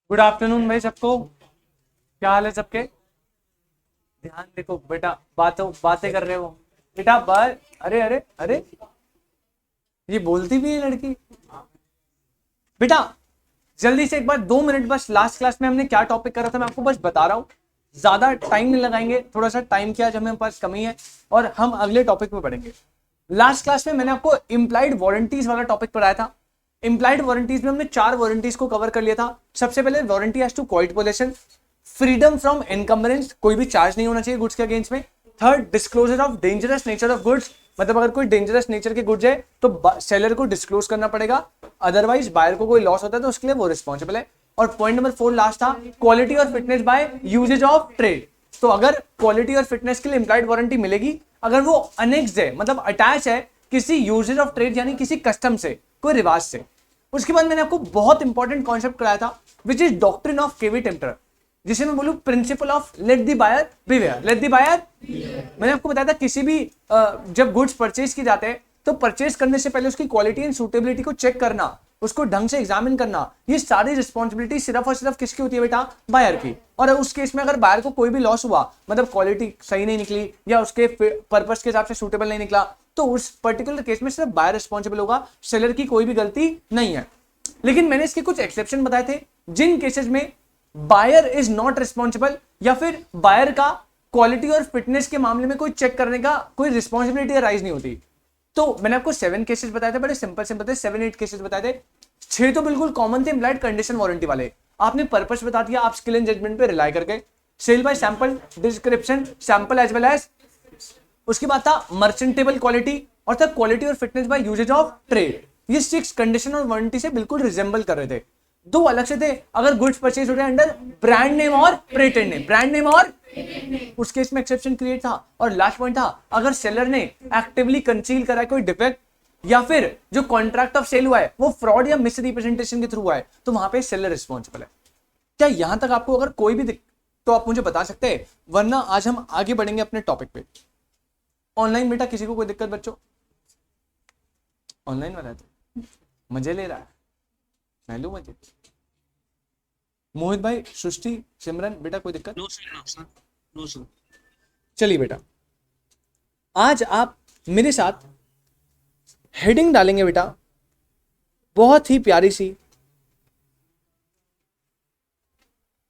Good afternoon भाई सबको। क्या हाल है सबके? ध्यान देखो बेटा, बातें कर रहे हो बेटा। अरे अरे अरे, ये बोलती भी है लड़की। बेटा जल्दी से एक बार 2 मिनट, बस लास्ट क्लास में हमने क्या टॉपिक करा था मैं आपको बस बता रहा हूँ। ज्यादा टाइम नहीं लगाएंगे, थोड़ा सा टाइम की आज हमें पास कमी है और हम अगले टॉपिक पे बढ़ेंगे। लास्ट क्लास में मैंने आपको इंप्लाइड वारंटीज वाला टॉपिक पढ़ाया था। इंप्लाइड वारंटीज में हमने 4 वारंटीज को कवर कर लिया था। सबसे पहले warranty as to quality possession, freedom from encumbrance, कोई भी चार्ज नहीं होना चाहिए गुड्स के अगेंस्ट में। Third, disclosure of dangerous nature of goods, मतलब अगर कोई डेंजरस नेचर के गुड्स है तो सेलर को डिस्क्लोज करना पड़ेगा, अदरवाइज बायर को कोई लॉस होता है तो उसके लिए वो रिस्पॉन्सिबल है। और पॉइंट नंबर 4 लास्ट था, क्वालिटी और fitness by usages of trade. तो अगर क्वालिटी और फिटनेस के लिए इंप्लाइड वारंटी मिलेगी अगर वो अनेक्स्ड है, मतलब अटैच है किसी यूजेज ऑफ ट्रेड यानी किसी कस्टम से, कोई रिवाज से। उसके बाद मैंने आपको बहुत इंपॉर्टेंट कॉन्सेप्ट कराया था which is doctrine of caveat emptor, जिसे मैं बोलूं principle of let the buyer beware. Let the buyer, मैंने आपको बताया था किसी भी जब गुड्स परचेज की जाते हैं तो परचेज करने से पहले उसकी क्वालिटी एंड सूटेबिलिटी को चेक करना, उसको ढंग से एग्जामिन करना, ये सारी रिस्पॉन्सिबिलिटी सिर्फ और सिर्फ किसकी होती है बेटा? बायर की। और उस केस में अगर बायर को कोई भी लॉस हुआ, मतलब क्वालिटी सही नहीं निकली या उसके पर्पस के हिसाब से सूटेबल नहीं निकला, तो उस पर्टिकुलर केस में सिर्फ बायर रिस्पॉन्सिबल होगा, सेलर की कोई भी गलती नहीं है। लेकिन मैंने इसके कुछ एक्सेप्शन बताए थे जिन केसेस में बायर इज नॉट रिस्पॉन्सिबल या फिर बायर का क्वालिटी और फिटनेस के मामले में कोई चेक करने का कोई रिस्पॉन्सिबिलिटी राइज नहीं होती। तो मैंने आपको 7 केसेस बताए थे, बड़े सिंपल सिंपल थे, 7-8 केसेस बताए थे। 6 तो बिल्कुल कॉमन थे इंप्लाइड कंडीशन वारंटी वाले, आपने पर्पस बता दिया, आप स्किल एंड जजमेंट पे रिलाई करके। Sale by sample, description sample as well as. उसके बाद था मर्चेंटेबल क्वालिटी और था क्वालिटी और fitness by usages of trade. ये 6 कंडीशन और वारंटी से बिल्कुल रिजेंबल कर रहे थे। 2 अलग से थे, अगर गुड्स परचेज हो रहे हैं अंडर ब्रांड नेम और पेटेंट नेम, ब्रांड नेम और उस केस में एक्सेप्शन क्रिएट था। और लास्ट पॉइंट था, अगर सेलर ने एक्टिवली कंसील करा है कोई डिफेक्ट या फिर जो कॉन्ट्रैक्ट ऑफ सेल हुआ है वो फ्रॉड या मिस रिप्रेजेंटेशन के थ्रू हुआ है तो वहां पे सेलर रिस्पॉन्सिबल है। क्या यहां तक आपको अगर कोई भी तो आप मुझे बता सकते हैं, वरना आज हम आगे बढ़ेंगे अपने टॉपिक पे। ऑनलाइन बेटा किसी को कोई दिक्कत? बच्चों ऑनलाइन वाला है तो मजे ले रहा है, मैं लूं मजे। मोहित भाई, सृष्टि, सिमरन बेटा कोई दिक्कत? No sir, no sir, no sir. चलिए बेटा, आज आप मेरे साथ हेडिंग डालेंगे बेटा, बहुत ही प्यारी सी,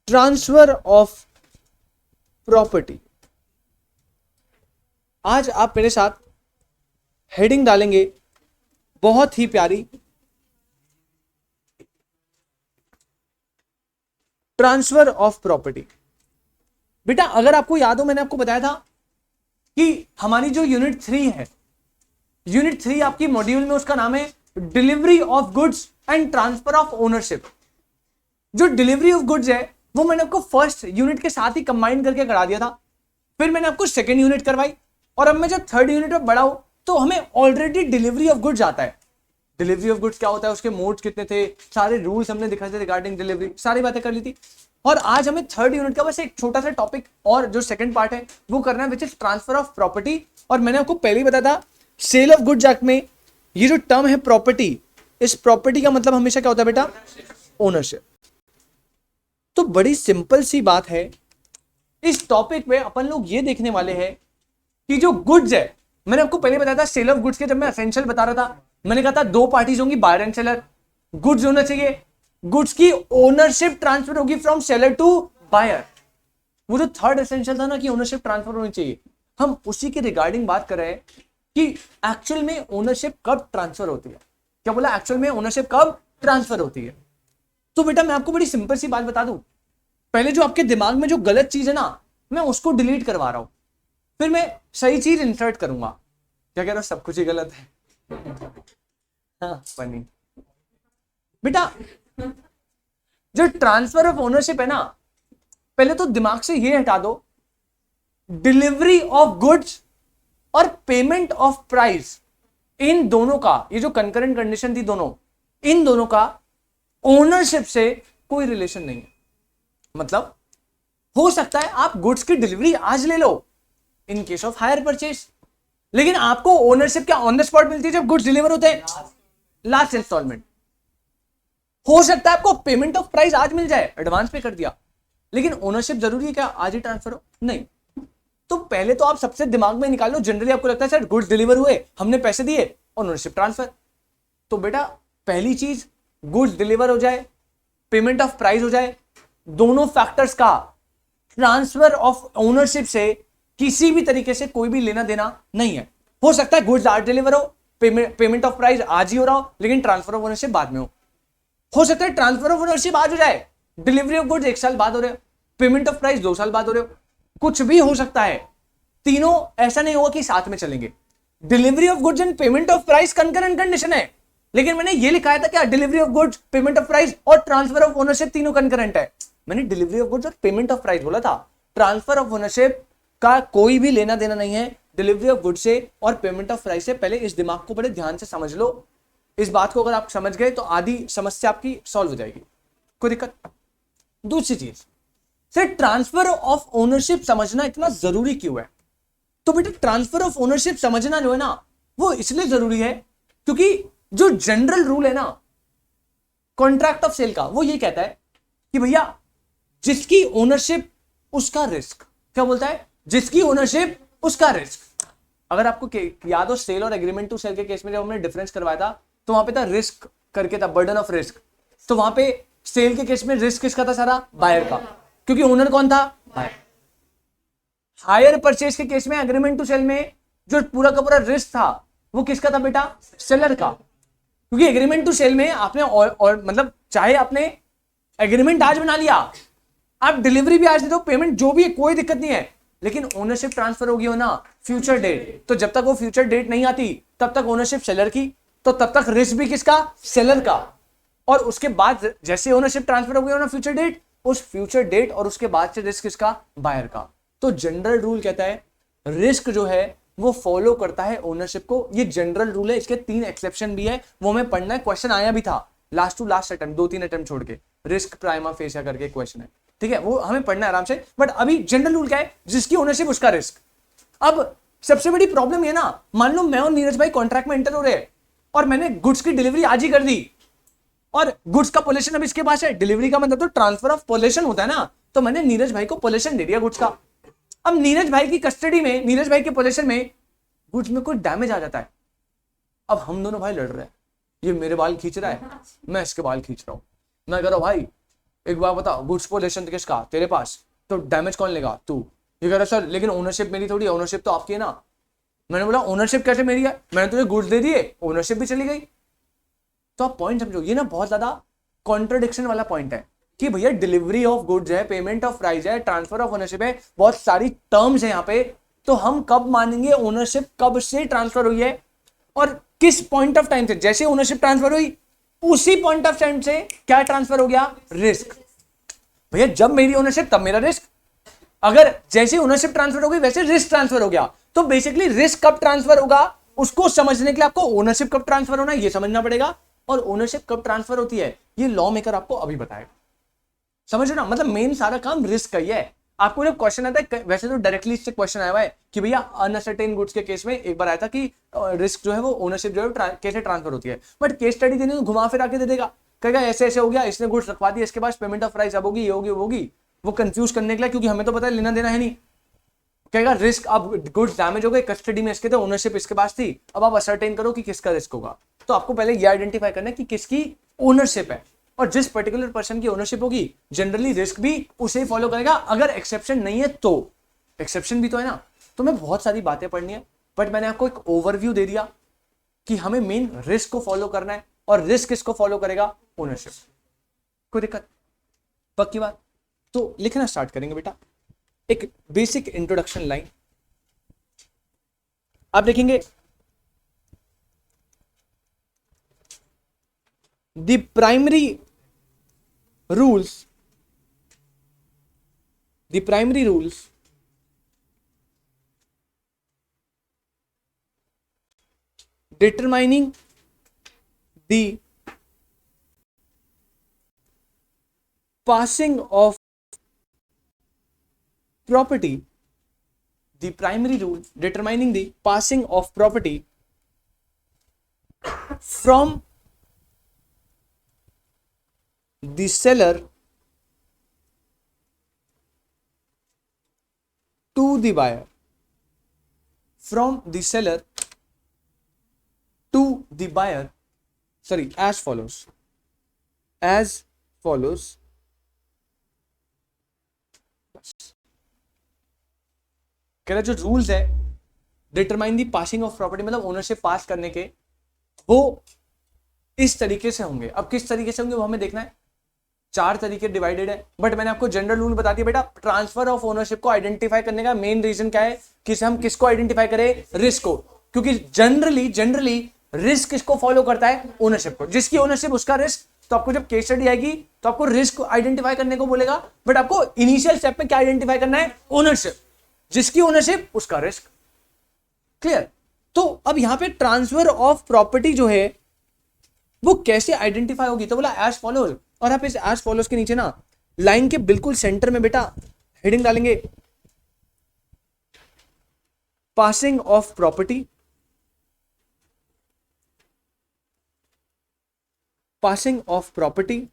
ट्रांसफर ऑफ प्रॉपर्टी। आज आप मेरे साथ हेडिंग डालेंगे बहुत ही प्यारी, ट्रांसफर ऑफ प्रॉपर्टी। बेटा अगर आपको याद हो मैंने आपको बताया था कि हमारी जो यूनिट 3 है, यूनिट 3 आपकी मॉड्यूल में उसका नाम है delivery of goods and transfer of ownership. जो डिलीवरी ऑफ गुड्स है वो मैंने आपको फर्स्ट यूनिट के साथ ही कंबाइन करके करा दिया था, फिर मैंने आपको सेकेंड यूनिट करवाई, और अब मैं जब थर्ड यूनिट में बढ़ा हूं तो हमें ऑलरेडी डिलीवरी ऑफ गुड्स आता है। डिलीवरी ऑफ गुड्स क्या होता है, उसके मोड्स कितने थे, सारे रूल्स हमने दिखाए थे रिगार्डिंग डिलीवरी, सारी बातें कर ली थी। और आज हमें थर्ड यूनिट का बस एक छोटा सा टॉपिक और जो सेकंड पार्ट है वो करना है, which is transfer of property. और मैंने आपको पहले ही बताया था सेल ऑफ गुड्स एक्ट में ये जो टर्म है प्रॉपर्टी, इस प्रॉपर्टी का मतलब हमेशा क्या होता है बेटा? ओनरशिप। तो बड़ी सिंपल सी बात है, इस टॉपिक में अपन लोग ये देखने वाले हैं कि जो गुड्स है, मैंने आपको पहले बताया था सेल ऑफ गुड्स के जब मैं एसेंशियल बता रहा था, मैंने कहा था 2 पार्टीज होंगी, बायर एंड सेलर। गुड्स होना चाहिए, गुड्स की ओनरशिप ट्रांसफर होगी फ्रॉम सेलर टू बायर। वो जो थर्ड एसेंशियल था ना कि ओनरशिप ट्रांसफर होनी चाहिए, हम उसी के रिगार्डिंग बात कर रहे हैं कि एक्चुअल में ओनरशिप कब ट्रांसफर होती है। क्या बोला? एक्चुअल में ओनरशिप कब ट्रांसफर होती है। तो बेटा मैं आपको बड़ी सिंपल सी बात बता दूं, पहले जो आपके दिमाग में जो गलत चीज है ना, मैं उसको डिलीट करवा रहा हूं, फिर मैं सही चीज इंसर्ट करूंगा। क्या कह रहा हूं? सब कुछ ही गलत है। हाँ फनी बेटा, जो ट्रांसफर ऑफ ओनरशिप है ना, पहले तो दिमाग से ये हटा दो, डिलीवरी ऑफ गुड्स और पेमेंट ऑफ प्राइस, इन दोनों का, ये जो कंकरेंट कंडीशन थी दोनों, इन दोनों का ओनरशिप से कोई रिलेशन नहीं है। मतलब हो सकता है आप गुड्स की डिलीवरी आज ले लो in case of hire purchase, लेकिन आपको ओनरशिप क्या ऑन द स्पॉट मिलती है जब गुड्स डिलीवर होते हैं? Last instalment. हो सकता है आपको पेमेंट ऑफ प्राइस आज मिल जाए, एडवांस पे कर दिया, लेकिन ओनरशिप जरूरी है क्या आज ही ट्रांसफर हो? नहीं। तो पहले तो आप सबसे दिमाग में निकाल लो, जनरली आपको लगता है सर गुड्स डिलीवर हुए, हमने पैसे दिए, ओनरशिप ट्रांसफर। तो बेटा पहली चीज, गुड्स डिलीवर हो जाए, पेमेंट ऑफ प्राइस हो जाए, दोनों फैक्टर्स का ट्रांसफर ऑफ ओनरशिप से किसी भी तरीके से कोई भी लेना देना नहीं है। हो सकता है गुड्स आज डिलीवर हो, पेमेंट ऑफ प्राइस आज ही हो रहा हो, लेकिन ट्रांसफर ऑफ ओनरशिप बाद में हो सकता है ट्रांसफर ऑफ ओनरशिप आज हो जाए, डिलीवरी ऑफ गुड्स 1 साल बाद हो रहे हो, पेमेंट ऑफ प्राइस 2 साल बाद हो रहे हो, कुछ भी हो सकता है। तीनों ऐसा नहीं होगा कि साथ में चलेंगे। Delivery of goods and payment of price concurrent condition है, लेकिन मैंने ये लिखा था क्या delivery of goods, payment of price और ट्रांसफर ऑफ ओनरशिप तीनों कंकरेंट है। मैंने डिलीवरी ऑफ गुड्स और पेमेंट ऑफ प्राइस बोला था, ट्रांसफर ऑफ ओनरशिप का कोई भी लेना देना नहीं है डिलीवरी ऑफ गुड्स से और पेमेंट ऑफ प्राइस से। पहले इस दिमाग को बड़े ध्यान से समझ लो, इस बात को अगर आप समझ गए तो आधी समस्या आपकी सॉल्व हो जाएगी, कोई दिक्कत। दूसरी चीज, सर ट्रांसफर ऑफ ओनरशिप समझना इतना जरूरी क्यों है? तो बेटा ट्रांसफर ऑफ ओनरशिप समझना जो है ना वो इसलिए जरूरी है क्योंकि जो जनरल रूल है ना कॉन्ट्रैक्ट ऑफ सेल का, वो ये कहता है कि भैया जिसकी ओनरशिप उसका रिस्क। क्या बोलता है? जिसकी ओनरशिप उसका रिस्क। अगर आपको याद हो सेल और एग्रीमेंट टू सेल के केस में जब हमने डिफरेंस करवाया था तो वहां पे था रिस्क करके था, बर्डन ऑफ रिस्क। तो वहां पे सेल के केस में रिस्क किसका था? सारा बायर का, क्योंकि ओनर कौन था? बायर। हायर परचेज के केस में एग्रीमेंट टू सेल में जो पूरा का पूरा रिस्क था वो किसका था बेटा? सेलर का। क्योंकि एग्रीमेंट टू सेल में आपने और मतलब चाहे आपने एग्रीमेंट आज बना लिया, आप डिलीवरी भी आज दे दो, पेमेंट जो भी है कोई दिक्कत नहीं है, लेकिन ओनरशिप ट्रांसफर होगी हो ना फ्यूचर डेट। तो जब तक वो फ्यूचर डेट नहीं आती तब तक ओनरशिप सेलर की, तो तब तक रिस्क भी किसका? सेलर का। और उसके बाद जैसे ओनरशिप ट्रांसफर हो गई हो ना फ्यूचर डेट, उस फ्यूचर डेट और उसके बाद से रिस्क किसका? बायर का। तो जनरल रूल कहता है रिस्क जो है वो फॉलो करता है ओनरशिप को। ये जनरल रूल है, इसके 3 एक्सेप्शन भी है, वो हमें पढ़ना है, क्वेश्चन आया भी था last to last attempt, 2-3 attempt छोड़ के, रिस्क प्राइमा फेसिया करके क्वेश्चन है, ठीक है, वो हमें पढ़ना है आराम से। बट अभी जनरल रूल क्या है? जिसकी ओनरशिप उसका रिस्क। अब सबसे बड़ी प्रॉब्लम ये ना, मान लो मैं और नीरज भाई कॉन्ट्रैक्ट में एंटर हो रहे हैं और मैंने गुड्स की डिलीवरी आज ही कर दी और गुड्स का पोलेशन अब इसके पास है। डिलीवरी का मतलब तो ट्रांसफर ऑफ पोलेशन होता है ना, तो मैंने नीरज भाई को पोलेशन दे दिया गुड्स का। अब नीरज भाई की कस्टडी में, नीरज भाई के पोलेशन में गुड्स में कोई डैमेज आ जाता है। अब हम दोनों भाई लड़ रहे हैं, ये मेरे बाल खींच रहा है, मैं इसके बाल खींच रहा हूं। मैं कह रहा हूं भाई एक बार बता गुड्स पोलेशन किसका? तेरे पास, तो डैमेज कौन लेगा? तू। ये कह रहा सर लेकिन ओनरशिप मेरी थोड़ी है, ओनरशिप तो आपकी है ना। मैंने बोला ओनरशिप कैसे मेरी है? मैंने तुझे गुड्स दे दिए, ओनरशिप भी चली गई। तो आप पॉइंट समझो, ये ना बहुत ज्यादा कॉन्ट्रडिक्शन वाला पॉइंट है कि भैया डिलीवरी ऑफ गुड्स है, पेमेंट ऑफ प्राइस है, ट्रांसफर ऑफ ओनरशिप है, बहुत सारी टर्म्स है यहाँ पे। तो हम कब मानेंगे ओनरशिप कब से ट्रांसफर हुई है और किस पॉइंट ऑफ टाइम से? जैसे ओनरशिप ट्रांसफर हुई उसी पॉइंट ऑफ टाइम से क्या ट्रांसफर हो गया? रिस्क। भैया जब मेरी ओनरशिप तब मेरा रिस्क, अगर जैसे ओनरशिप ट्रांसफर हो गई वैसे रिस्क ट्रांसफर हो गया। तो बेसिकली रिस्क कब ट्रांसफर होगा उसको समझने के लिए आपको ओनरशिप कब ट्रांसफर होना है ये समझना पड़ेगा, और ओनरशिप कब ट्रांसफर होती है ये लॉ मेकर आपको अभी बताएगा। समझ ना, मतलब मेन सारा काम रिस्क का ही है। आपको जब क्वेश्चन आता है, वैसे तो डायरेक्टली इससे क्वेश्चन आया हुआ है कि भैया अनसर्टेन गुड्स के केस में एक बार आया था कि रिस्क जो है वो ओनरशिप जो है कैसे ट्रांसफर होती है, बट केस स्टडी देने तो घुमा फिरा के दे देगा, कहेगा ऐसे ऐसे हो गया, इसने गुड्स रखवा दिया, इसके पास पेमेंट ऑफ प्राइस अब होगी, ये होगी, वो होगी। वो कंफ्यूज करने के लिए, क्योंकि हमें तो पता है लेना देना है नहीं, कहेगा रिस्क अब गुड्स डैमेज हो गए, कस्टडी में इसके थे, ओनरशिप इसके पास थी, अब आप असर्टेन करो कि किसका रिस्क होगा। तो आपको पहले ये आइडेंटिफाई करना है कि किसकी ओनरशिप है, और जिस पर्टिकुलर पर्सन की ओनरशिप होगी जनरली रिस्क भी उसे ही फॉलो करेगा। अगर एक्सेप्शन नहीं है तो, एक्सेप्शन भी तो है ना। तो मैं बहुत सारी बातें पढ़नी है, बट मैंने आपको एक ओवरव्यू दे दिया कि हमें मेन रिस्क को फॉलो करना है, और रिस्क किसको फॉलो करेगा? ओनरशिप। कोई दिक्कत? पक्की बात? तो लिखना स्टार्ट करेंगे बेटा। एक बेसिक इंट्रोडक्शन लाइन आप देखेंगे, the primary rules determining the passing of property, the primary rule determining the passing of property from the seller to the buyer, from the seller to the buyer, sorry as follows, as follows, कह रहा जो rules है determine the passing of property, मतलब ownership pass करने के, वो इस तरीके से होंगे। अब किस तरीके से होंगे वो हमें देखना है। 4 तरीके डिवाइडेड है, बट मैंने आपको जनरल रूल बता दिया बेटा। ट्रांसफर ऑफ ओनरशिप को आइडेंटिफाई करने का मेन रीजन क्या है कि हम किसको आइडेंटिफाई करें, रिस्क को, क्योंकि जनरली रिस्क किसको फॉलो करता है, ओनरशिप को। जिसकी ओनरशिप उसका रिस्क। तो आपको जब केस स्टडी आएगी तो आपको रिस्क आइडेंटिफाई करने को बोलेगा, बट आपको इनिशियल स्टेप में क्या आइडेंटिफाई करना है, ओनरशिप। जिसकी ओनरशिप उसका रिस्क। क्लियर। तो अब यहां पे ट्रांसफर ऑफ प्रॉपर्टी जो है वो कैसे आइडेंटिफाई होगी, तो बोला एज फॉलोज। और आप इस एज फॉलोज के नीचे ना लाइन के बिल्कुल सेंटर में बेटा हेडिंग डालेंगे, passing of property, passing of property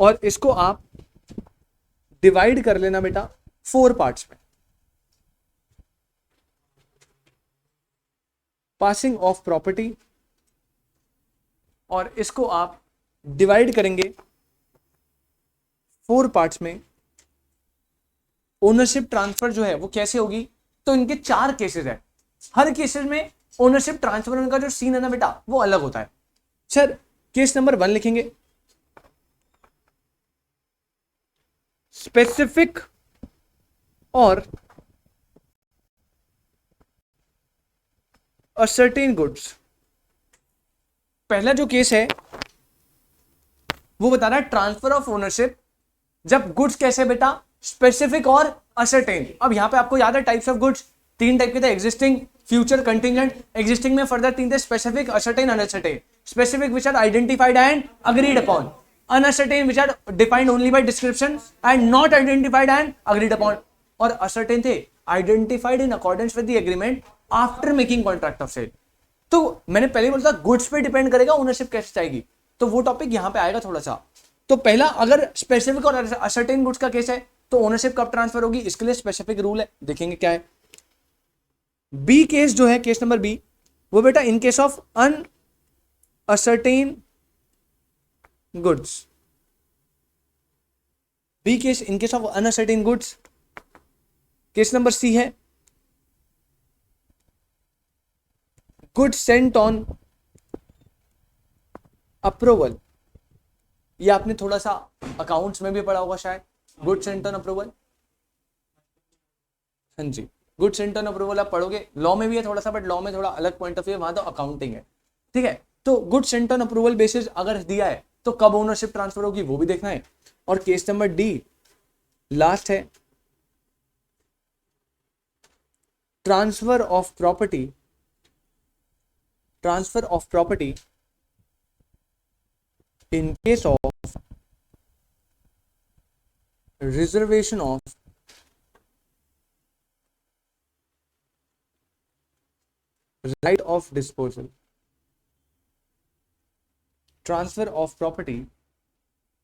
और इसको आप डिवाइड कर लेना बेटा 4 पार्ट्स में। पासिंग ऑफ प्रॉपर्टी, और इसको आप डिवाइड करेंगे 4 पार्ट्स में। ओनरशिप ट्रांसफर जो है वो कैसे होगी, तो इनके 4 केसेस है। हर केसेस में ओनरशिप ट्रांसफर का जो सीन है ना बेटा वो अलग होता है। सर केस नंबर 1 लिखेंगे, स्पेसिफिक और असर्टेन गुड्स। पहला जो केस है वो बता रहा है ट्रांसफर ऑफ ओनरशिप जब गुड्स कैसे बेटा, स्पेसिफिक और असर्टेन। अब यहां पे आपको याद है टाइप्स ऑफ गुड्स 3 टाइप के थे, एग्जिस्टिंग, फ्यूचर, कंटिंजेंट। एग्जिस्टिंग में फर्दर 3 थे, specific, ascertained, unascertained. Specific which are identified and agreed upon, unascertained which are defined only by description and not identified and agreed upon. और ascertained थे identified in accordance with the agreement after making contract of sale. तो मैंने पहले बोला था goods पे depend करेगा ownership कैसे जाएगी, तो वो टॉपिक यहां पे आएगा थोड़ा सा। तो पहला अगर स्पेसिफिक और असर्टेन गुड्स का केस है तो ओनरशिप कब ट्रांसफर होगी, इसके लिए स्पेसिफिक रूल है, देखेंगे क्या है। बी केस जो है, केस नंबर बी, वो बेटा in case of unascertained goods. B case in case of unascertained goods. Case number C है गुड्स सेंट ऑन अप्रूवल। ये आपने थोड़ा सा अकाउंट्स में भी पढ़ा होगा शायद, गुड्स सेंट ऑन अप्रूवल। हाँ जी, गुड्स सेंट ऑन अप्रूवल आप पढ़ोगे, लॉ में भी है थोड़ा सा, बट लॉ में थोड़ा अलग पॉइंट ऑफ व्यू है, वहां तो अकाउंटिंग है। ठीक है, तो goods Saint on approval basis अगर दिया है तो कब ओनरशिप ट्रांसफर होगी वो भी देखना है। और केस नंबर डी लास्ट है, transfer of property, transfer of property in case of reservation of right of disposal, transfer of property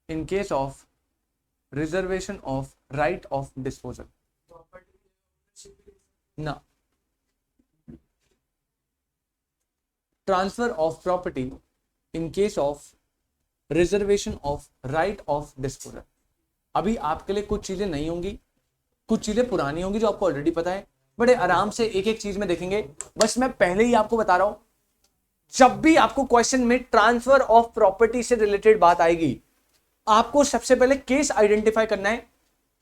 in case of reservation of right of disposal ना, transfer of property in case of reservation of right of disposal. अभी आपके लिए कुछ चीजें नहीं होंगी, कुछ चीजें पुरानी होंगी जो आपको ऑलरेडी पता है, बड़े आराम से एक एक चीज में देखेंगे। बस मैं पहले ही आपको बता रहा हूं, जब भी आपको क्वेश्चन में ट्रांसफर ऑफ प्रॉपर्टी से रिलेटेड बात आएगी, आपको सबसे पहले केस आइडेंटिफाई करना है।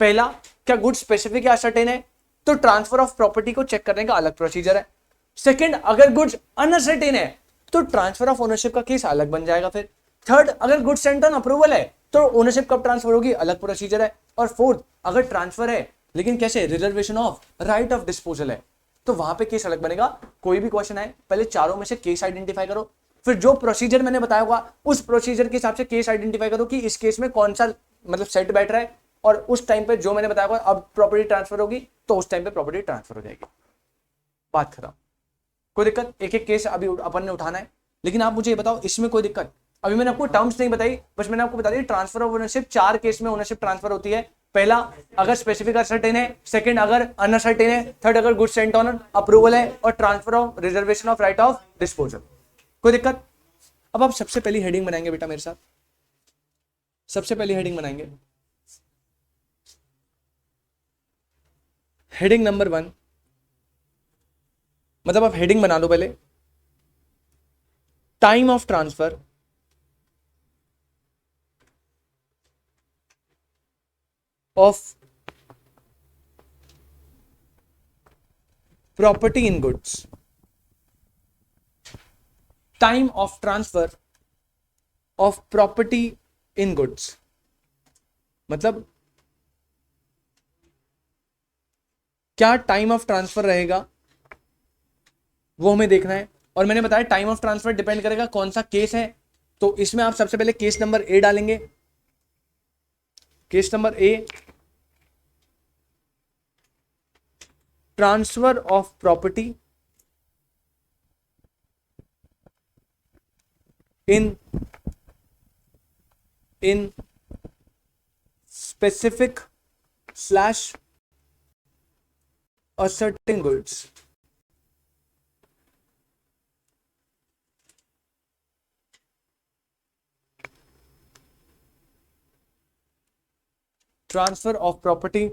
पहला, क्या गुड स्पेसिफिक या असर्टेन है, तो ट्रांसफर ऑफ प्रॉपर्टी को चेक करने का अलग प्रोसीजर है। सेकेंड, अगर गुड्स अनअसर्टेन है तो ट्रांसफर ऑफ ओनरशिप का केस अलग बन जाएगा। फिर थर्ड, अगर गुड्स सेंट ऑन अप्रूवल है तो ओनरशिप कब ट्रांसफर होगी, अलग प्रोसीजर है। और फोर्थ, अगर ट्रांसफर है लेकिन कैसे, reservation of right of disposal है, तो वहां पे केस अलग बनेगा। कोई भी क्वेश्चन आए पहले चारों में से केस आइडेंटिफाई करो, फिर जो प्रोसीजर मैंने बताया होगा उस प्रोसीजर के हिसाब से केस आइडेंटिफाई करो कि इस केस में कौन सा मतलब सेट बैठ रहा है, और उस टाइम पे जो मैंने बताया होगा अब प्रॉपर्टी ट्रांसफर होगी तो उस टाइम पे प्रॉपर्टी ट्रांसफर हो जाएगी। बात खत्म। कोई दिक्कत? एक एक केस अभी अपन ने उठाना है, लेकिन आप मुझे ये बताओ इसमें कोई दिक्कत? अभी मैंने आपको टर्म्स नहीं बताई, बस मैंने आपको बता दिया ट्रांसफर ऑफ ओनरशिप 4 केस में ओनरशिप ट्रांसफर होती है। पहला अगर स्पेसिफिक असर्टेन है, सेकंड अगर अनअसर्टेन है, थर्ड अगर गुड सेंट ऑन अप्रूवल है, और transfer of reservation of right of disposal. कोई दिक्कत? अब आप सबसे पहली हेडिंग बनाएंगे बेटा मेरे साथ, सबसे पहली हेडिंग बनाएंगे हेडिंग नंबर 1, मतलब आप हेडिंग बना लो पहले, time of transfer of property in goods. Time of transfer of property in goods मतलब क्या टाइम ऑफ ट्रांसफर रहेगा वो हमें देखना है। और मैंने बताया टाइम ऑफ ट्रांसफर डिपेंड करेगा कौन सा केस है, तो इसमें आप सबसे पहले केस नंबर ए डालेंगे। Case number A, transfer of property in specific / asserting goods। Transfer of property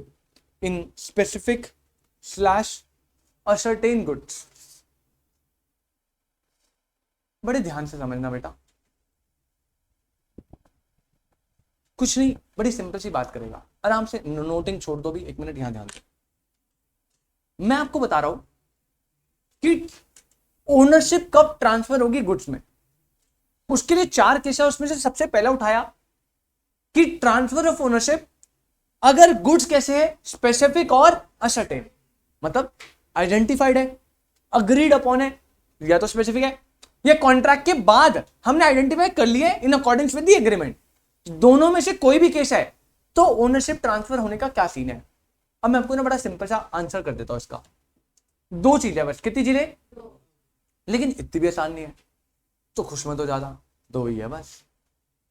in specific / ascertain goods। बड़े ध्यान से समझना बेटा, कुछ नहीं, बड़ी सिंपल सी बात करेगा, आराम से नोटिंग छोड़ दो भी, 1 मिनट यहां ध्यान दो। मैं आपको बता रहा हूं कि ओनरशिप कब ट्रांसफर होगी गुड्स में। उसके लिए 4 केस है, उसमें से सबसे पहला उठाया कि ट्रांसफर ऑफ ओनरशिप अगर गुड्स कैसे है, स्पेसिफिक और असर्टेन, मतलब आइडेंटिफाइड है, अग्रीड अपॉन है, या तो स्पेसिफिक है, या कॉन्ट्रैक्ट के बाद हमने आइडेंटिफाई कर लिया इन अकॉर्डिंग्स विद द एग्रीमेंट। दोनों में से कोई भी केस है तो ओनरशिप ट्रांसफर होने का क्या सीन है। अब मैं आपको ना बड़ा सिंपल सा आंसर कर देता हूं इसका। 2 चीजें बस। कितनी चीजें? लेकिन इतनी भी आसान नहीं है, तो खुश मत हो ज्यादा, 2 ही है बस।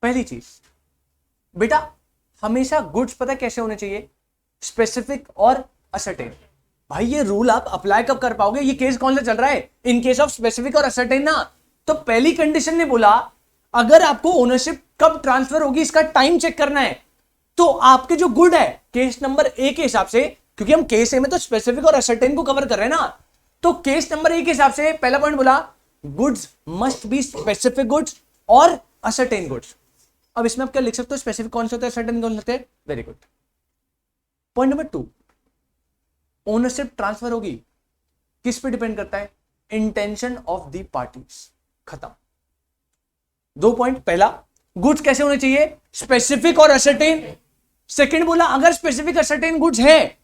पहली चीज बेटा, हमेशा गुड्स पता कैसे होने चाहिए, स्पेसिफिक और असर्टेन। भाई ये रूल आप अप्लाई कब कर पाओगे, ये केस कौन सा चल रहा है, इन केस ऑफ स्पेसिफिक और असर्टेन ना। तो पहली कंडीशन ने बोला अगर आपको ओनरशिप कब ट्रांसफर होगी इसका टाइम चेक करना है, तो आपके जो गुड है केस नंबर ए के हिसाब से, क्योंकि हम केस ए में तो स्पेसिफिक और असर्टेन को कवर कर रहे हैं ना, तो केस नंबर ए के हिसाब से पहला पॉइंट बोला goods must be specific goods और असर्टेन गुड्स। अब इसमें आप क्या लिख सकते हो, स्पेसिफिक कौन से होते हैं, असर्टेन कौन से होते हैं। Very good. Point number 2, ownership transfer होगी किस पे डिपेंड करता है, इंटेंशन ऑफ द पार्टीज। खत्म। 2 पॉइंट, पहला गुड्स कैसे होने चाहिए, स्पेसिफिक और असर्टेन। सेकंड बोला अगर स्पेसिफिक असर्टेन गुड्स है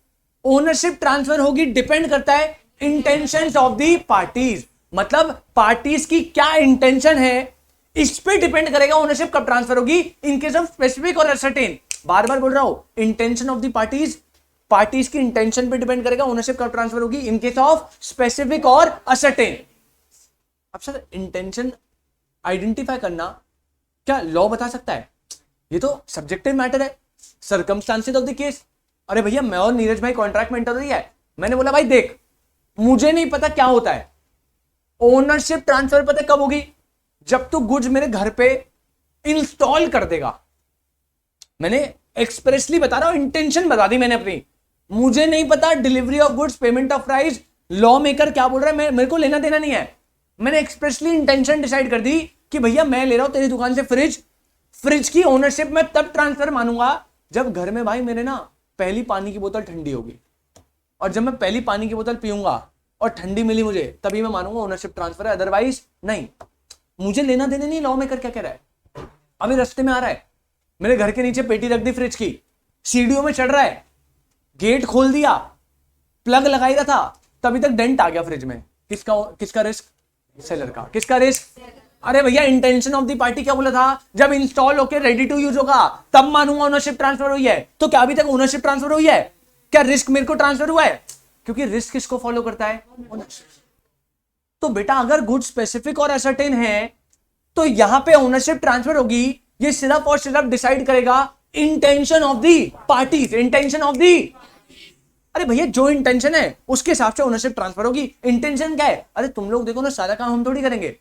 ओनरशिप ट्रांसफर होगी डिपेंड करता है इंटेंशंस ऑफ द पार्टीज, मतलब पार्टीज की क्या इंटेंशन है इस पे डिपेंड करेगा ओनरशिप कब ट्रांसफर होगी इन केस ऑफ स्पेसिफिक और असर्टेन। बार बार बोल रहा हूं, intention of the parties, parties की इंटेंशन पे डिपेंड करेगा ओनरशिप कब ट्रांसफर होगी इन केस ऑफ स्पेसिफिक और असर्टेन। अब सर इंटेंशन आइडेंटिफाई करना क्या लॉ बता सकता है, ये तो सब्जेक्टिव मैटर है, सर्कमस्टांसेस ऑफ द केस। अरे भैया मैं और नीरज भाई कॉन्ट्रैक्ट में एंटर हो रही है, मैंने बोला भाई देख मुझे नहीं पता क्या होता है, ओनरशिप ट्रांसफर पता कब होगी, जब तू गुड्स मेरे घर पे इंस्टॉल कर देगा। मैंने एक्सप्रेसली बता रहा हूं, इंटेंशन बता दी मैंने अपनी, मुझे नहीं पता delivery of goods, payment of price, law maker क्या बोल रहा है, मेरे को लेना देना नहीं है। मैंने एक्सप्रेसली इंटेंशन डिसाइड कर दी कि भैया मैं ले रहा हूं तेरी दुकान से फ्रिज, फ्रिज की ओनरशिप मैं तब ट्रांसफर मानूंगा जब घर में भाई मेरे ना पहली पानी की बोतल ठंडी होगी, और जब मैं पहली पानी की बोतल पीऊंगा और ठंडी मिली मुझे तभी मैं मानूंगा ओनरशिप ट्रांसफर है, अदरवाइज नहीं। मुझे लेना देना नहीं लॉ मेकर क्या कह रहा है। अभी रास्ते में आ रहा है, मेरे घर के नीचे पेटी रख दी फ्रिज की, सीढ़ियों में चढ़ रहा है, गेट खोल दिया, प्लग लगाई रहा था, तभी तक डेंट आ गया फ्रिज में, किसका रिस्क, सेलर का। किसका रिस्क, अरे भैया इंटेंशन ऑफ द पार्टी क्या बोला था, जब इंस्टॉल होकर रेडी टू यूज होगा तब मानूंगा ओनरशिप ट्रांसफर हुई है। तो क्या अभी तक ओनरशिप ट्रांसफर हुई है? क्या रिस्क मेरे को ट्रांसफर हुआ है? क्योंकि रिस्क किसको फॉलो करता है? ओनरशिप। तो बेटा अगर गुड स्पेसिफिक और असर्टेन है तो यहां पे ओनरशिप ट्रांसफर होगी, ये सिर्फ और सिर्फ डिसाइड करेगा intention of the parties, intention of दी। अरे भैया जो इंटेंशन है उसके हिसाब से ओनरशिप ट्रांसफर होगी। इंटेंशन क्या है? अरे तुम लोग देखो ना, सारा काम हम थोड़ी करेंगे।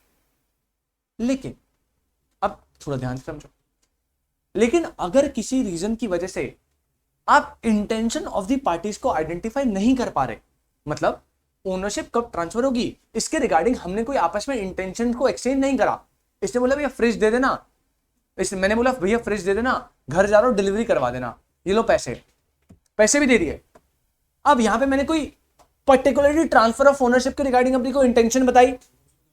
लेकिन अब थोड़ा ध्यान से समझो, लेकिन अगर किसी रीजन की वजह से आप इंटेंशन ऑफ द पार्टीज को आइडेंटिफाई नहीं कर पा रहे, मतलब ओनरशिप कब ट्रांसफर होगी इसके रिगार्डिंग हमने कोई आपस में इंटेंशन को एक्सचेंज नहीं करा। इसने बोला भैया फ्रिज दे देना, मैंने बोला भैया फ्रिज दे देना, घर जा रहा हूं डिलीवरी करवा देना, ये लो पैसे, पैसे भी दे दिए। अब यहां पे मैंने कोई पर्टिकुलरली ट्रांसफर ऑफ ओनरशिप के रिगार्डिंग अपनी कोई इंटेंशन बताई,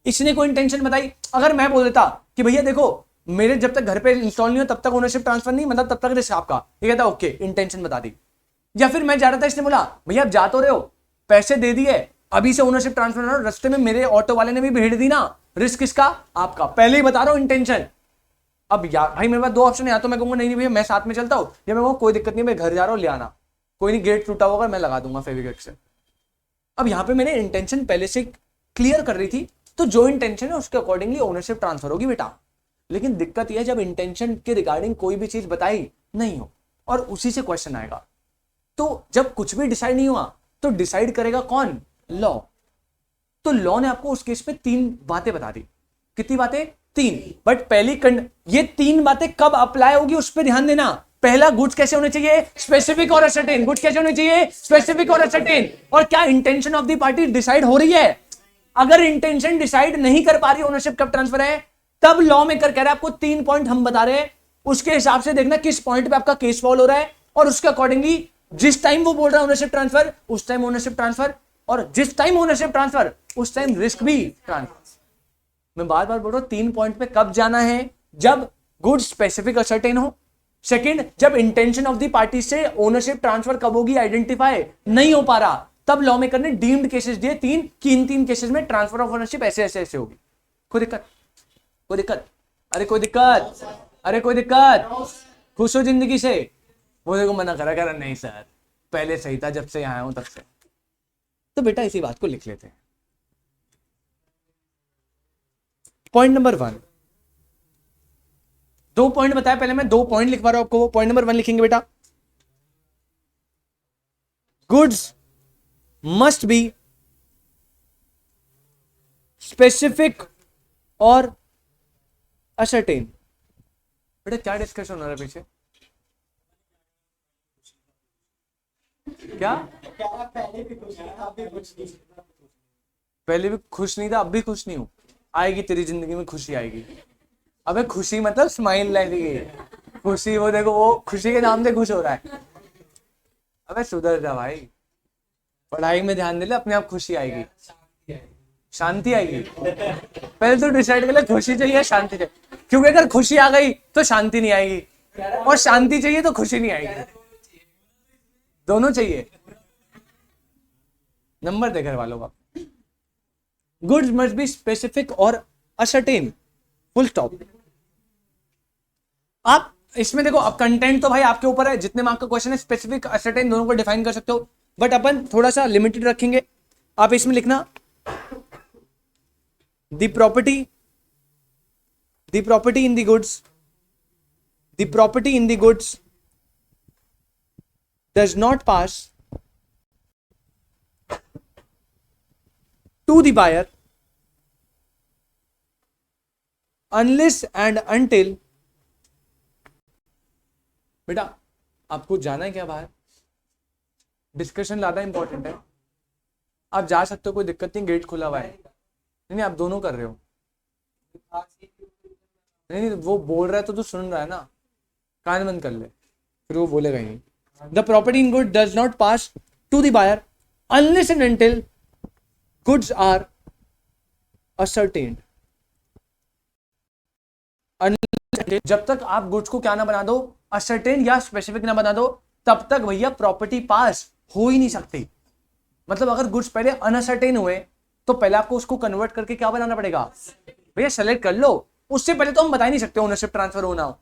इसने कोई इंटेंशन बताई। अगर मैं बोल देता कि भैया देखो मेरे जब तक घर पे इंस्टॉल नहीं हो तब तक ओनरशिप ट्रांसफर नहीं, मतलब तब तक रिस्क आपका, ये कहता ओके इंटेंशन बता दी। या फिर मैं जा रहा था, इसने बोला भैया आप जा तो रहे हो, पैसे दे दिए, अभी से ओनरशिप ट्रांसफर हो, रास्ते में मेरे ऑटो वाले ने भी भेड़ दी ना, रिस्क किसका? आपका। पहले ही बता रहा हूं इंटेंशन। अब यार भाई मेरे पास दो ऑप्शन है, या तो मैं कहूंगा नहीं भैया मैं साथ में चलता हूं, या मैं कहूंगा कोई दिक्कत नहीं मैं घर जा रहा हूं ले आना, कोई नहीं गेट टूटा होगा मैं लगा दूंगा फेविक्विक से। अब यहां पे मैंने इंटेंशन पहले से क्लियर कर रही थी, तो जो इंटेंशन है उसके अकॉर्डिंगली ओनरशिप ट्रांसफर होगी बेटा। लेकिन दिक्कत यह है जब इंटेंशन के रिगार्डिंग कोई भी चीज बताई नहीं हो और उसी से क्वेश्चन आएगा, तो जब कुछ भी डिसाइड नहीं हुआ तो डिसाइड करेगा कौन? लॉ। तो लॉ ने आपको उस केस में 3 बातें बता दी। कितनी बातें? 3। बट ये 3 बातें कब अप्लाई होगी उस पर ध्यान देना। पहला, गुड्स कैसे होने चाहिए? स्पेसिफिक और असर्टेन। गुड्स कैसे होने चाहिए? स्पेसिफिक और असर्टेन। और क्या intention of the party decide हो रही है? अगर इंटेंशन डिसाइड नहीं कर पा रही ओनरशिप कब ट्रांसफर है, तब लॉ मेकर कह रहा है आपको 3 पॉइंट हम बता रहे हैं, उसके हिसाब से देखना किस पॉइंट पे आपका केस फॉल हो रहा है, और उसके अकॉर्डिंगली जिस टाइम वो बोल रहा है ओनरशिप ट्रांसफर उस टाइम ओनरशिप ट्रांसफर, और जिस टाइम ओनरशिप ट्रांसफर उस टाइम रिस्क भी ट्रांसफर। मैं बार बार बोल रहा हूं 3 पॉइंट पे कब जाना है, जब गुड स्पेसिफिक असर्टेन हो। सेकंड, जब इंटेंशन ऑफ द पार्टी से ओनरशिप ट्रांसफर कब होगी आइडेंटिफाई नहीं हो पा रहा, तब लॉ मेकर ने डीम्ड केसेस दिए 3 कि इन 3 केसेस में ट्रांसफर ऑफ ओनरशिप ऐसे ऐसे ऐसे होगी। कोई दिक्कत? कोई दिक्कत? अरे कोई दिक्कत? अरे कोई दिक्कत? खुश हो जिंदगी से? वो देखो मना करा नहीं सर पहले सही था, जब से यहां आया हूं तब से। तो बेटा इसी बात को लिख लेते हैं। पॉइंट नंबर 1, 2 पॉइंट बताया, पहले मैं 2 पॉइंट लिखवा रहा हूं आपको। पॉइंट नंबर 1 लिखेंगे बेटा, गुड्स मस्ट बी स्पेसिफिक और असर्टेन। बेटा क्या डिस्कशन हो रहा है पीछे? क्या पहले भी खुश नहीं था, अब भी खुश नहीं हूं? आएगी तेरी जिंदगी में खुशी आएगी। अबे खुशी मतलब स्माइल लगेगी, खुशी वो देखो वो खुशी के नाम से खुश हो रहा है। अबे सुधर जा भाई, पढ़ाई में ध्यान दे ले, अपने आप खुशी आएगी, शांति आएगी। पहले तो डिसाइड कर ले खुशी चाहिए शांति चाहिए, क्योंकि अगर खुशी आ गई तो शांति नहीं आएगी, और शांति चाहिए तो खुशी नहीं आएगी, दोनों चाहिए। नंबर दे घर वालों का। गुड्स मस्ट बी स्पेसिफिक और असर्टेन, फुल स्टॉप। आप इसमें देखो, अब कंटेंट तो भाई आपके ऊपर है, जितने मार्क का क्वेश्चन है स्पेसिफिक असर्टेन दोनों को डिफाइन कर सकते हो, बट अपन थोड़ा सा लिमिटेड रखेंगे। आप इसमें लिखना the property in the goods, the property in the goods does not pass to the buyer unless and until। बेटा आपको जाना है क्या बाहर? डिस्कशन ज्यादा इंपॉर्टेंट है। आप जा सकते हो, कोई दिक्कत नहीं, गेट खुला हुआ है। नहीं आप दोनों कर रहे हो। नहीं वो बोल रहा है तो तू सुन रहा है ना, कान बंद कर ले, फिर वो बोलेगा ही नहीं। The property in good does not pass to the buyer unless and until goods are ascertained। जब तक आप गुड्स को क्या ना बना दो, असर्टेन या स्पेसिफिक ना बना दो, तब तक भैया प्रॉपर्टी पास हो ही नहीं सकती। मतलब अगर गुड्स पहले अनअसर्टेन हुए तो पहले आपको उसको कन्वर्ट करके क्या बनाना पड़ेगा? भैया सेलेक्ट कर लो, उससे पहले तो हम बता ही नहीं सकते ओनरशिप ट्रांसफर होना हो,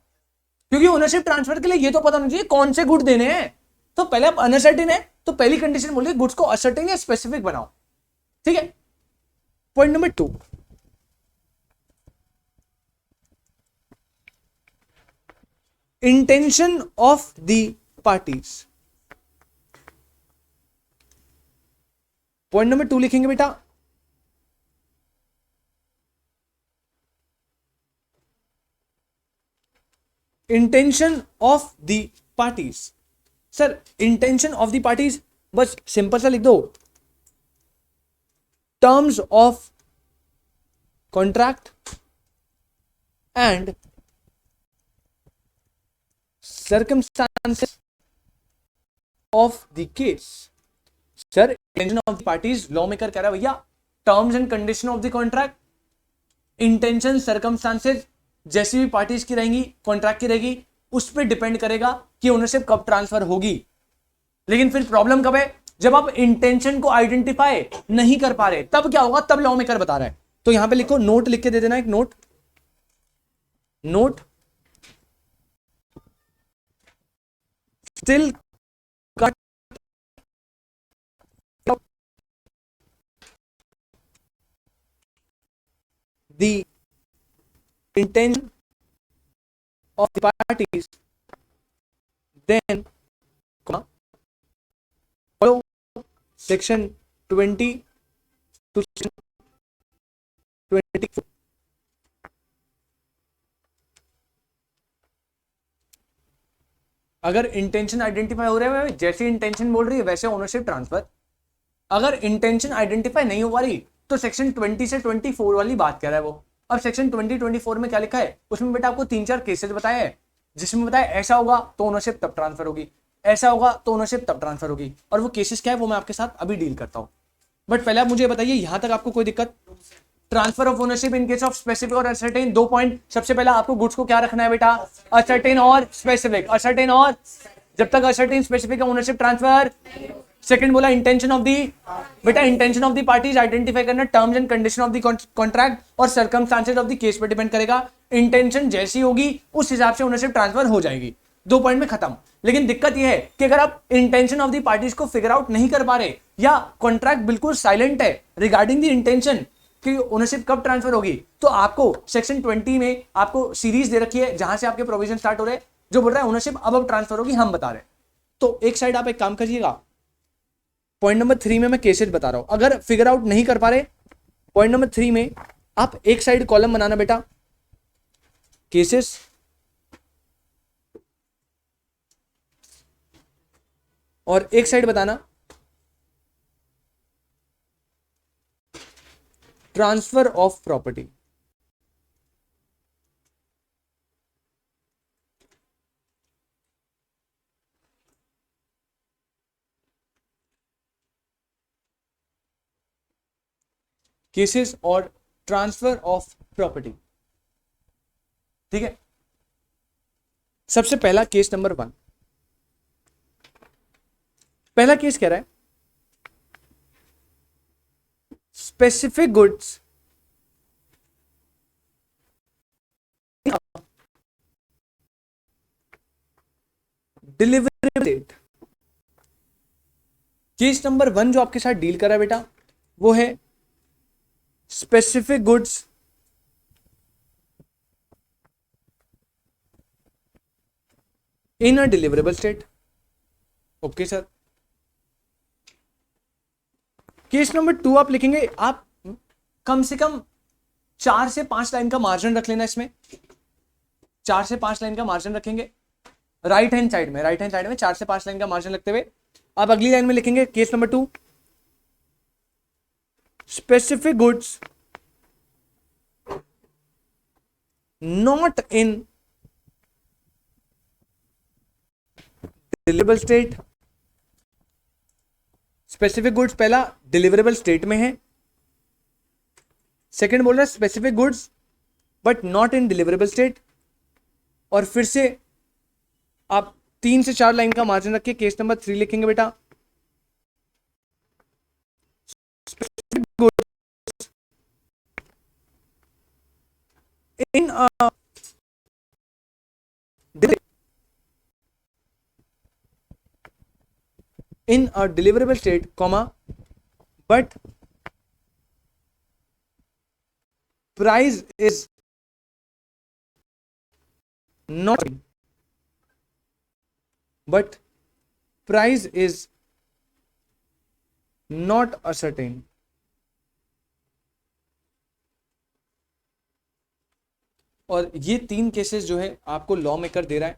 क्योंकि ओनरशिप ट्रांसफर के लिए ये तो पता होना चाहिए कौन से गुड देने हैं। तो पहले आप अनसर्टेन है तो पहली कंडीशन बोलिए गुड्स को असर्टेन या स्पेसिफिक बनाओ, ठीक है। Point number 2, intention of the parties. Point number 2 लिखेंगे बेटा, intention of the parties. Sir intention of the parties बस सिंपल सा लिख दो, terms of contract and circumstances of the case. Sir intention of the parties, law maker कह रहा है भैया terms and condition of the contract, intention circumstances जैसी भी पार्टीज की रहेंगी, कॉन्ट्रैक्ट की रहेगी, उस पर डिपेंड करेगा कि ओनरशिप कब ट्रांसफर होगी। लेकिन फिर प्रॉब्लम कब है, जब आप इंटेंशन को आइडेंटिफाई नहीं कर पा रहे, तब क्या होगा, तब लॉ मेकर बता रहा है। तो यहां पे लिखो, नोट लिख के दे देना, एक note, note still cut the intention of the parties, then follow section 20 to section 24। अगर इंटेंशन आइडेंटिफाई हो रहा है, जैसे इंटेंशन बोल रही है वैसे ओनरशिप ट्रांसफर। अगर इंटेंशन आइडेंटिफाई नहीं हो रही तो सेक्शन 20 से 24 वाली बात कह रहा है वो। अब सेक्शन 20-24 में क्या लिखा है, उसमें बेटा आपको 3-4 केसेस बताए हैं, जिसमें बताया ऐसा होगा तो ओनरशिप तब ट्रांसफर होगी, ऐसा होगा तो ओनरशिप तब ट्रांसफर होगी। और वो केसेस क्या है वो मैं आपके साथ अभी डील करता हूं। बट पहले आप मुझे बताइए, यहां तक आपको कोई दिक्कत? Transfer of ownership in case of specific और असर्टेन, 2 पॉइंट। सबसे पहला आपको गुड्स को क्या रखना है बेटा, असर्टेन और स्पेसिफिक, असर्टेन और, जब तक असर्टेन स्पेसिफिक का ओनरशिप ट्रांसफर। सेकंड बोला इंटेंशन ऑफ दी, बेटा intention of the parties identify करना, terms and condition of the contract और सर्कमस्टांसेस ऑफ दी केस पर डिपेंड करेगा। इंटेंशन जैसी होगी उस हिसाब से ओनरशिप ट्रांसफर हो जाएगी। 2 पॉइंट में खत्म। लेकिन दिक्कत यह है कि अगर आप इंटेंशन ऑफ दी पार्टीज को फिगर आउट नहीं कर पा रहे, या कॉन्ट्रैक्ट बिल्कुल साइलेंट है रिगार्डिंग दी इंटेंशन कि ओनरशिप कब ट्रांसफर होगी, तो आपको सेक्शन 20 में आपको सीरीज दे रखी है जहां से आपके प्रोविजन स्टार्ट हो रहे हैं, जो बोल रहा है ओनरशिप अब ट्रांसफर होगी, हम बता रहे हैं। तो एक साइड आप एक काम करिएगा, पॉइंट नंबर 3 में मैं केसेस बता रहा हूं, अगर फिगर आउट नहीं कर पा रहे, पॉइंट नंबर 3 में आप एक साइड कॉलम बनाना बेटा, केसेस, और एक साइड बताना ट्रांसफर ऑफ प्रॉपर्टी। केसेस और ट्रांसफर ऑफ प्रॉपर्टी, ठीक है। सबसे पहला केस नंबर 1, पहला केस कह रहा है specific goods delivery date. Case number 1 जो आपके साथ डील कर रहा है बेटा वो है specific goods in a deliverable state. Okay sir. Case number 2 आप लिखेंगे, आप कम से कम 4 से 5 लाइन का मार्जिन रख लेना, इसमें 4 से 5 लाइन का मार्जिन रखेंगे राइट हैंड साइड में 4 से 5 लाइन का मार्जिन रखते हुए आप अगली लाइन में लिखेंगे case number 2 specific goods not in deliverable state. Specific goods पहला डिलीवरेबल स्टेट में है, सेकंड बोल रहा है specific goods but not in deliverable state, और फिर से आप 3 से 4 लाइन का मार्जिन रख के केस नंबर 3 लिखेंगे बेटा specific goods in a deliverable state, comma, but price is not, but price is not ascertained. और ये तीन केसेस जो है आपको लॉ मेकर दे रहा है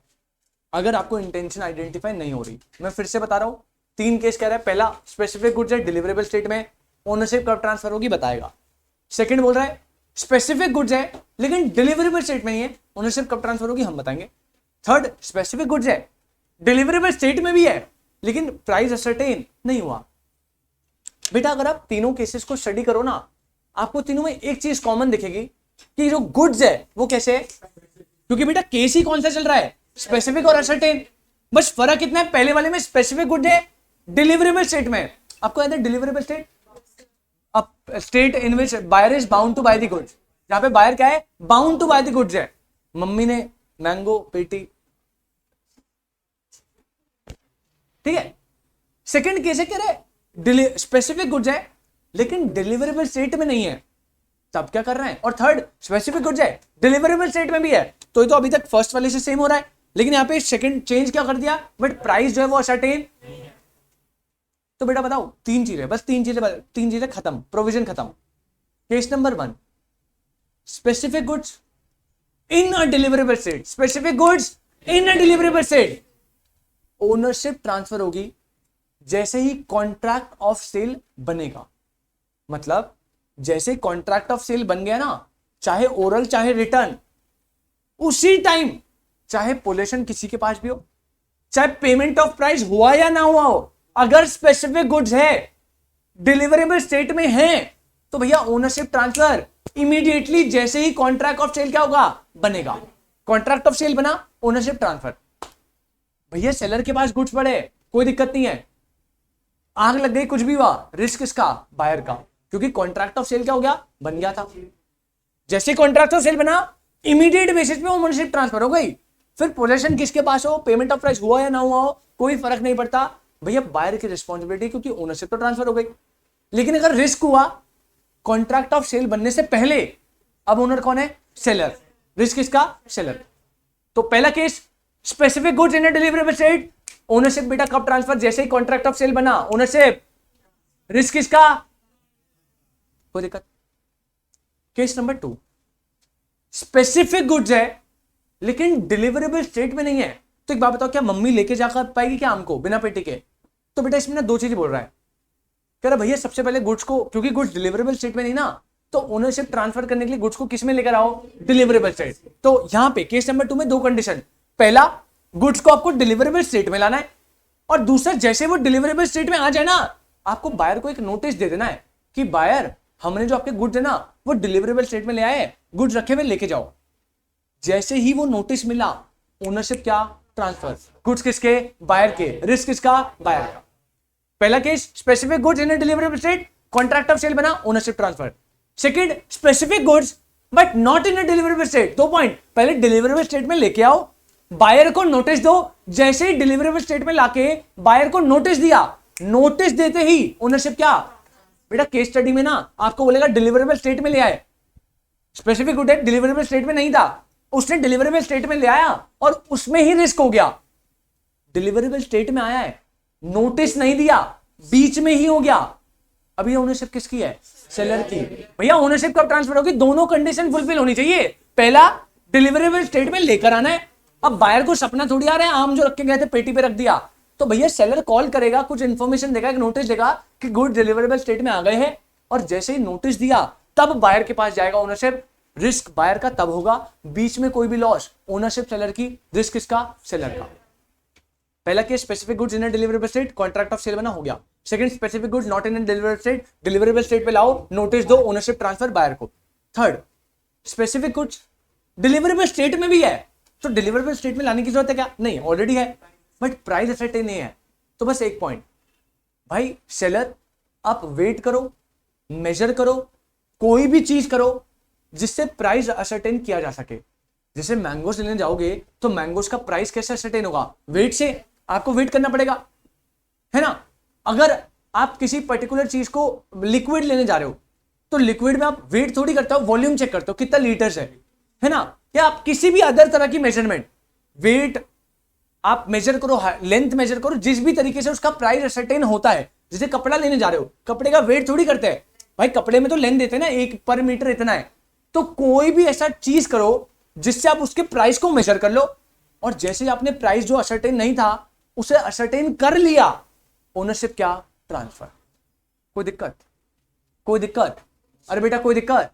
अगर आपको इंटेंशन आइडेंटिफाई नहीं हो रही। मैं फिर से बता रहा हूं, तीन केस कह रहा है। पहला, स्पेसिफिक गुड्स है, डिलीवरेबल स्टेट में, ओनरशिप कब ट्रांसफर होगी बताएगा। सेकंड बोल रहा है स्पेसिफिक गुड्स है लेकिन डिलीवरेबल स्टेट में नहीं है, ओनरशिप कब ट्रांसफर होगी हम बताएंगे। थर्ड, स्पेसिफिक गुड्स है, डिलीवरेबल स्टेट में भी है लेकिन प्राइस असर्टेन नहीं हुआ। बेटा अगर आप तीनों केसेस को स्टडी करो ना, आपको तीनों में एक चीज कॉमन दिखेगी कि जो गुड्स है वो कैसे है, क्योंकि बेटा केस ही कौन सा चल रहा है, स्पेसिफिक और असर्टेन। बस फर्क कितना है, पहले वाले में स्पेसिफिक गुड है, डिलीवरेबल स्टेट में। आपको याद है डिलीवरेबल स्टेट, अब state in which buyer is bound to buy the goods, जहां पे बायर क्या है, bound to buy the goods है। मम्मी ने मैंगो पेटी, ठीक है। सेकंड केस है, कह रहे स्पेसिफिक गुड्स है लेकिन डिलीवरेबल स्टेट में नहीं है, तब क्या कर रहे हैं। और थर्ड, स्पेसिफिक गुड्स है, डिलीवरेबल स्टेट में भी है, तो ये तो अभी तक फर्स्ट वाले से सेम हो रहा है, लेकिन यहां पे सेकंड चेंज क्या कर दिया, बट प्राइस जो है वो असर्टेन। तो बेटा बताओ तीन चीजें, बस तीन चीजें खत्म, प्रोविजन खत्म। Case number 1, specific goods in a deliverable state, specific goods in a deliverable state, ownership transfer होगी जैसे ही कॉन्ट्रैक्ट ऑफ सेल बनेगा। मतलब जैसे कॉन्ट्रैक्ट ऑफ सेल बन गया ना, चाहे ओरल चाहे रिटर्न, उसी टाइम, चाहे पोलेशन किसी के पास भी हो, चाहे पेमेंट ऑफ प्राइस हुआ या ना हुआ हो, अगर स्पेसिफिक गुड्स है, डिलीवरेबल स्टेट में है, तो भैया ओनरशिप ट्रांसफर इमीडिएटली जैसे ही कॉन्ट्रैक्ट ऑफ सेल क्या होगा, बनेगा। कॉन्ट्रैक्ट ऑफ सेल बना, ओनरशिप ट्रांसफर। भैया सेलर के पास गुड्स पड़े, कोई दिक्कत नहीं है, आग लग गई, कुछ भी हुआ, रिस्क किसका, बायर का, क्योंकि कॉन्ट्रैक्ट ऑफ सेल क्या हो गया, बन गया था। जैसे कॉन्ट्रैक्ट ऑफ सेल बना, इमीडिएट बेसिस पे ओनरशिप ट्रांसफर हो गई। फिर पोजेशन किसके पास हो, पेमेंट ऑफ प्राइस हुआ या ना हुआ हो, कोई फर्क नहीं पड़ता भैया, बायर की रिस्पॉन्सिबिलिटी, क्योंकि ओनरशिप तो ट्रांसफर हो गई। लेकिन अगर रिस्क हुआ कॉन्ट्रैक्ट ऑफ सेल बनने से पहले, अब ओनर कौन है, सेलर, रिस्क किसका, सेलर। तो पहला case, specific goods in a deliverable state, ownership बेटा कब ट्रांसफर, जैसे ही कॉन्ट्रैक्ट ऑफ सेल बना, ओनरशिप, रिस्क किसका, कोई दिक्कत। केस नंबर 2, स्पेसिफिक गुड्स है लेकिन डिलीवरेबल स्टेट में नहीं है। तो एक बात बताओ, क्या मम्मी लेके जाकर पाएगी क्या हमको बिना पेटी के? तो बेटा इसमें ना दो चीज बोल रहा है, कह रहा भैया सबसे पहले गुड्स को, क्योंकि गुड्स डिलीवरेबल स्टेट में नहीं ना, तो ओनरशिप ट्रांसफर करने के लिए गुड्स को किस में लेकर आओ, डिलीवरेबल स्टेट। तो यहां पे केस नंबर 2 में दो कंडीशन, पहला गुड्स को आपको डिलीवरेबल स्टेट में लाना है, और दूसरा जैसे वो डिलीवरेबल स्टेट में आ जाए ना, आपको बायर को एक नोटिस दे देना है कि बायर हमने जो आपके गुड्स है ना वो डिलीवरेबल स्टेट में ले आए, गुड्स रखे हुए लेके जाओ। जैसे ही वो नोटिस मिला, ओनरशिप क्या, ट्रांसफर, गुड्स किसके, बायर के, रिस्क किसका, बायर का। पहला case, specific goods in deliverable state, contract of sale बना, ownership transfer. Second, specific goods but not in deliverable state. दो पॉइंट, पहले डिलीवरेबल स्टेट में लेके आओ, बायर को नोटिस दो, जैसे ही डिलीवरेबल स्टेट में लाके बायर को नोटिस दिया, नोटिस देते ही ओनरशिप क्या, बेटा केस स्टडी में ना आपको बोलेगा डिलीवरेबल स्टेट में ले आए, स्पेसिफिक गुड है डिलीवरेबल स्टेट में नहीं था, उसने डिलीवरेबल स्टेट में ले आया और उसमें ही रिस्क हो गया। डिलीवरेबल स्टेट में आया है, नोटिस नहीं दिया, बीच में ही हो गया, अभी ओनरशिप किसकी है, सेलर की। भैया ओनरशिप कब ट्रांसफर होगी, दोनों कंडीशन फुलफिल होनी चाहिए। पहला, डिलीवरेबल स्टेट में लेकर आना है, अब बायर को सपना थोड़ी आ रहा है आम जो रख के गए थे पेटी पे रख दिया, तो भैया सेलर कॉल करेगा, कुछ इंफॉर्मेशन देगा, एक नोटिस देगा कि गुड डिलीवरेबल स्टेट में आ गए हैं, और जैसे ही नोटिस दिया तब बायर के पास जाएगा ओनरशिप, रिस्क बायर का तब होगा, बीच में कोई भी लॉस, ओनरशिप सेलर की, रिस्क किसका, सेलर का। पहला case, specific goods in deliverable state, contract of sale बना, हो गया। Second, specific goods not in deliverable state, deliverable state पे लाओ, नोटिस दो, ओनरशिप ट्रांसफर बायर को। Third, specific goods deliverable state में भी है, तो डिलीवरेबल स्टेट में लाने की जरूरत है क्या, नहीं, ऑलरेडी है, बट प्राइस असर्टेन नहीं है। तो बस एक पॉइंट, भाई सेलर आप वेट करो, मेजर करो, कोई भी चीज करो, जिससे प्राइस असर्टेन किया जा सके। जैसे मैंगोस लेने जाओगे तो मैंगोस का प्राइस कैसे असर्टेन होगा? वेट से, आपको वेट करना पड़ेगा, है ना। अगर आप किसी पर्टिकुलर चीज को लिक्विड लेने जा रहे हो तो लिक्विड में आप वेट थोड़ी करते हो, वॉल्यूम चेक करते हो कितना लीटर्स है ना। या आप किसी भी अदर तरह की मेजरमेंट, वेट आप मेजर करो, लेंथ मेजर करो, जिस भी तरीके से उसका प्राइस असर्टेन होता है। जैसे कपड़ा लेने जा रहे हो, कपड़े का वेट थोड़ी करते हैं भाई, कपड़े में तो लेंथ देते हैं ना, 1 पर मीटर इतना है। तो कोई भी ऐसा चीज करो जिससे आप उसके प्राइस को मेजर कर लो, और जैसे आपने प्राइस जो असर्टेन नहीं था उसे असर्टेन कर लिया, ओनरशिप क्या? ट्रांसफर। कोई दिक्कत? कोई दिक्कत? अरे बेटा कोई दिक्कत?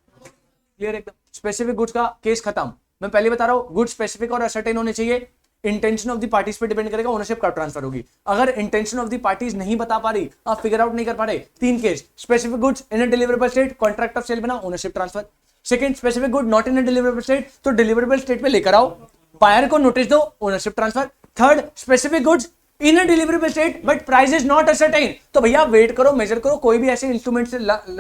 क्लियर एकदम। स्पेसिफिक गुड्स का केस खत्म। मैं पहले बता रहा हूं, गुड स्पेसिफिक और असर्टेन होने चाहिए। इंटेंशन ऑफ द पार्टीज पे डिपेंड करेगा ओनरशिप कब ट्रांसफर होगी। अगर इंटेंशन ऑफ द पार्टीज नहीं बता पा रही, आप फिगर आउट नहीं कर पा रहे, 3 case: specific goods in a deliverable state, contract of sale बना, ownership transfer. Second, specific good not in a deliverable state, तो डिलीवरेबल स्टेट पे लेकर आओ, बायर को नोटिस दो, ownership transfer. Third, specific goods in a deliverable state but price is not ascertain, तो भैया wait करो, मेजर करो, कोई भी ऐसे इंस्ट्रूमेंट से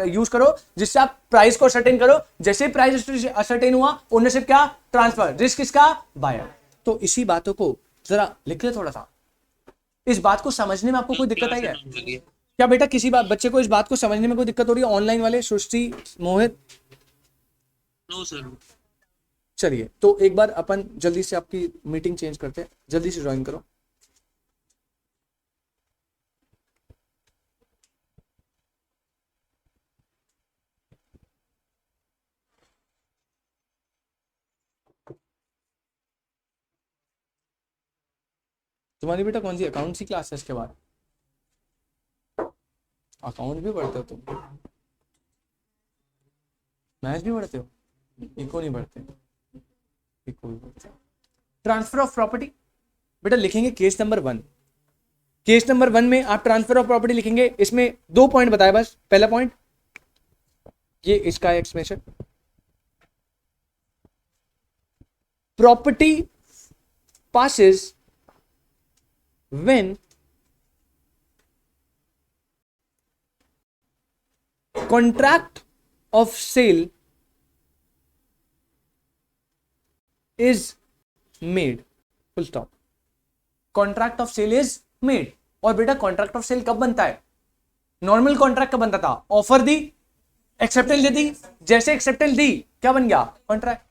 यूज करो जिससे आप प्राइस को असर्टेन करो। जैसे प्राइस असर्टेन हुआ, ओनरशिप क्या? ट्रांसफर। रिस्क किसका? बायर। तो इसी बातों को जरा लिख ले थोड़ा सा। इस बात को समझने में आपको कोई दिक्कत आई है क्या बेटा? किसी बात बच्चे को इस बात को समझने में कोई दिक्कत हो रही है? ऑनलाइन वाले सृष्टि, मोहित? No sir. चलिए तो एक बार अपन जल्दी से आपकी मीटिंग चेंज करते हैं, जल्दी से ज्वाइन करो। तुम्हारी बेटा कौन सी अकाउंट सी क्लास है इसके बाद? अकाउंट भी पढ़ते हो तुम? मैथ्स भी पढ़ते हो? इको नहीं पढ़ते? इको भी पढ़ते हो। ट्रांसफर ऑफ प्रॉपर्टी बेटा लिखेंगे केस नंबर 1। केस नंबर 1 में आप ट्रांसफर ऑफ प्रॉपर्टी लिखेंगे। इसमें 2 पॉइंट बताए बस। पहला पॉइंट ये इसका explanation, property passes when contract of sale is made, full stop। Contract of sale is made. और बेटा कॉन्ट्रैक्ट ऑफ सेल कब बनता है? नॉर्मल कॉन्ट्रैक्ट कब बनता था? ऑफर दी, एक्सेप्टेंस दी, जैसे एक्सेप्टेंस दी क्या बन गया? कॉन्ट्रैक्ट।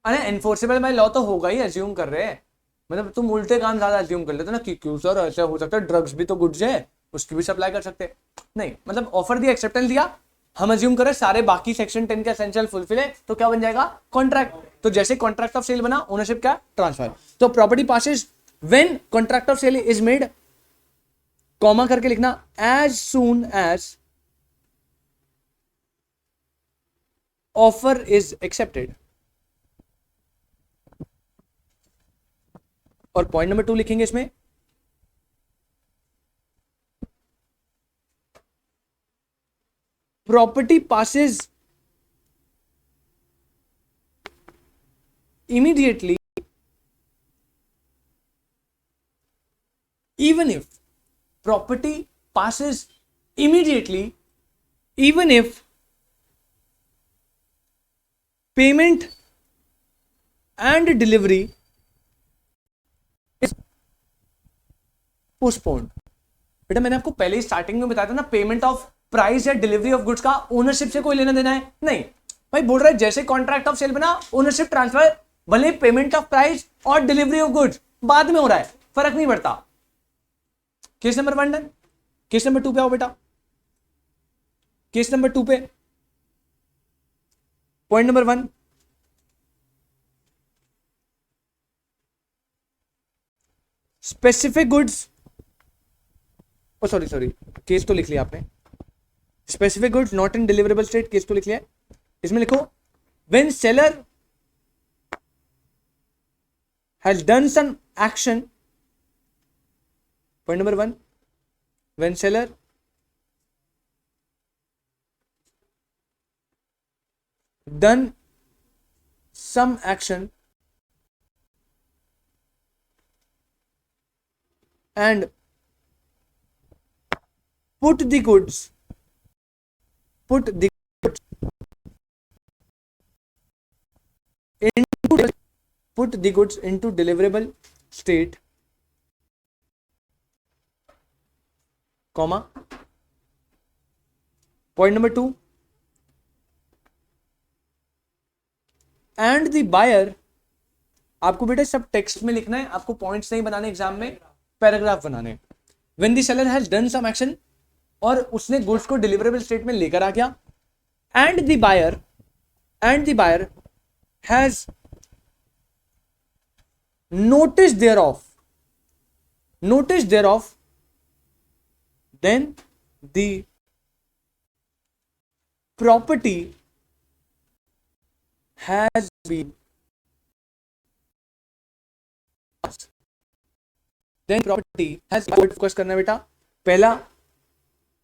अरे एनफोर्सेबल बाय लॉ तो होगा ही, एज्यूम कर रहे हैं। मतलब तुम उल्टे काम ज्यादा एज्यूम कर लेते हो ना कि क्यों सर ऐसा हो सकता है, ड्रग्स भी तो गुड्स है, उसकी भी सप्लाई कर सकते हैं। नहीं, मतलब ऑफर दिया, एक्सेप्टेंस दिया, हम अज्यूम करें सारे बाकी सेक्शन 10 के एसेंशियल फुलफिल है, तो क्या बन जाएगा? कॉन्ट्रैक्ट। तो जैसे कॉन्ट्रैक्ट ऑफ सेल बना, ओनरशिप क्या? ट्रांसफर। तो property passes when contract of sale is made, comma करके लिखना, as soon as offer is accepted. और पॉइंट नंबर 2 लिखेंगे इसमें, property passes immediately even if, property passes immediately even if payment and delivery is postponed। बेटा मैंने आपको पहले ही starting में बताया था ना, पेमेंट ऑफ प्राइस या डिलीवरी ऑफ गुड्स का ओनरशिप से कोई लेना देना है नहीं। भाई बोल रहा है जैसे कॉन्ट्रैक्ट ऑफ सेल बना, ओनरशिप ट्रांसफर, भले पेमेंट ऑफ प्राइस और डिलीवरी ऑफ गुड्स बाद में हो रहा है, फर्क नहीं पड़ता। Case number 1 done. Case number 2 पे आओ बेटा। केस नंबर 2 पे point number 1, specific goods, oh sorry case तो लिख लिया आपने। Specific goods not in deliverable state, case तो लिख लिया। इसमें लिखो when seller has done some action, point number 1, when seller done some action and put the goods put the goods into deliverable state, comma, point number 2, and the buyer, आपको बेटा सब text में लिखना है, आपको पॉइंट्स नहीं बनाने exam में, पैराग्राफ बनाने। when the seller has done some action, और उसने गुड्स को डिलीवरेबल स्टेट में लेकर आ गया, and the buyer has notice thereof, then the property has been focus करना बेटा। पहला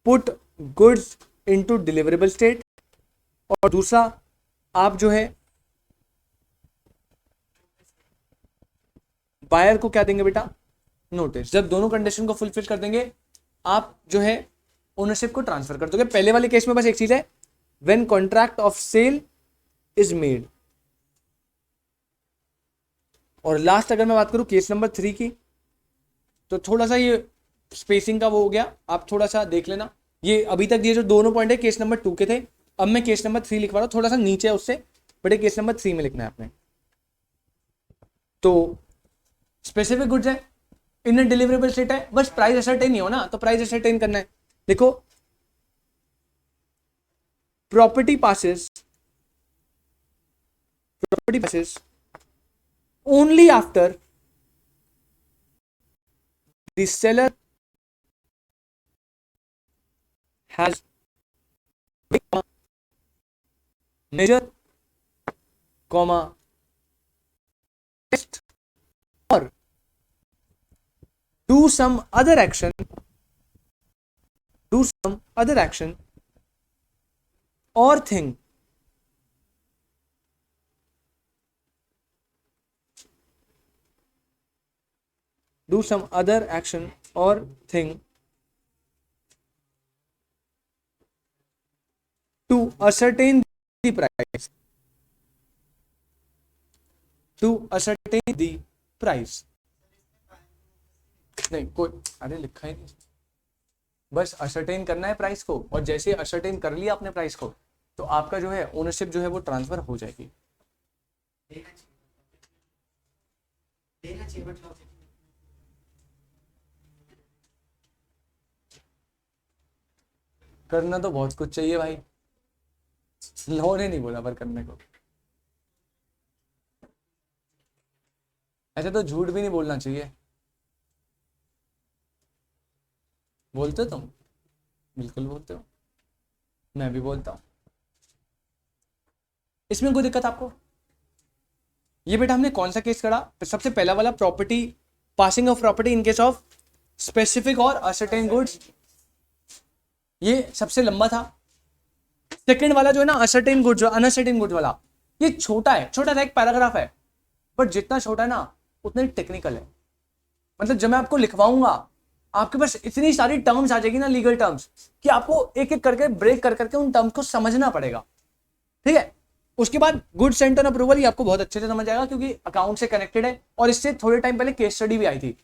put goods into deliverable state, और दूसरा आप जो है बायर को क्या देंगे बेटा, नोटिस। जब दोनों कंडीशन को फुलफिल कर देंगे आप जो है ओनरशिप को ट्रांसफर कर दोगे। पहले वाले केस में बस एक चीज है, when contract of sale is made. और लास्ट अगर मैं बात करूं केस नंबर 3 की, तो थोड़ा सा ये स्पेसिंग का वो हो गया, आप थोड़ा सा देख लेना। ये अभी तक ये जो दोनों पॉइंट है केस नंबर 2 के थे, अब मैं केस नंबर 3 लिखवा रहा हूं, थोड़ा सा नीचे है उससे, बट केस नंबर 3 में लिखना है आपने। तो स्पेसिफिक गुड्स है, इन डिलीवरेबल स्टेट है, बस प्राइस असर्टेन नहीं हो ना, तो प्राइस असर्टेन करना है। देखो property passes only after the seller has measure, comma, test, or do some other action or thing do some other action or thing to ascertain the price, नहीं कोई, अरे लिखा ही नहीं, बस असरटेन करना है प्राइस को, और जैसे असरटेन कर लिया आपने प्राइस को, तो आपका जो है ओनरशिप जो है वो ट्रांसफर हो जाएगी। करना तो बहुत कुछ चाहिए भाई, लॉ ने नहीं बोला पर करने को। ऐसे तो झूठ भी नहीं बोलना चाहिए। बोलते हो तुम? बिल्कुल बोलते हो, मैं भी बोलता हूं। इसमें कोई दिक्कत आपको? ये बेटा हमने कौन सा केस करा? सबसे पहला वाला property, passing of property in case of specific और असर्टेन गुड्स, ये सबसे लंबा था। सेकंड वाला जो है ना असर्टेन गुड्स, जो अनअसर्टेन गुड्स वाला, ये छोटा है, छोटा सा एक पैराग्राफ है, बट जितना छोटा है ना उतना ही टेक्निकल है। मतलब जब मैं आपको लिखवाऊंगा आपके पास इतनी सारी टर्म्स आ जाएगी ना, लीगल टर्म्स, कि आपको एक एक करके ब्रेक कर करके उन टर्म्स को समझना पड़ेगा। ठीक है, उसके बाद गुड सेंट ऑन अप्रूवल, ये आपको बहुत अच्छे से समझ आएगा क्योंकि अकाउंट से कनेक्टेड है, और इससे थोड़े टाइम पहले केस स्टडी भी आई थी,